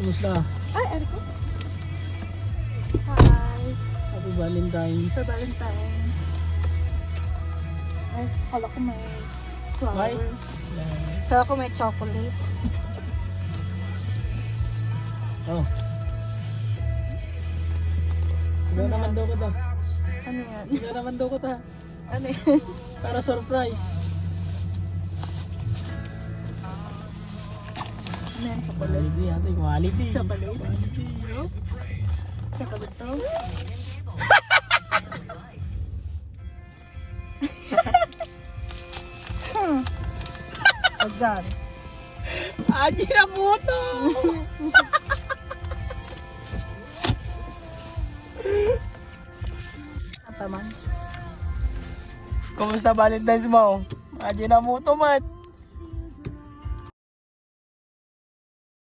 Kumusta? Ay, ano ko? Hi. Happy Valentine's. Sa Valentine's. Ay, kala ko may flowers. Kala ko may chocolate. Oh. Sigaw naman daw ko ta. Ano yan? Sigaw naman daw ko ta. Ano yan? Para surprise. Ano yan? Chocolate? Quality ate, quality. Chocolate? Quality, oh. Chocolate to? Agad. Aji na puto! Apa man? Kumusta Valentine's mo? Aji na puto man.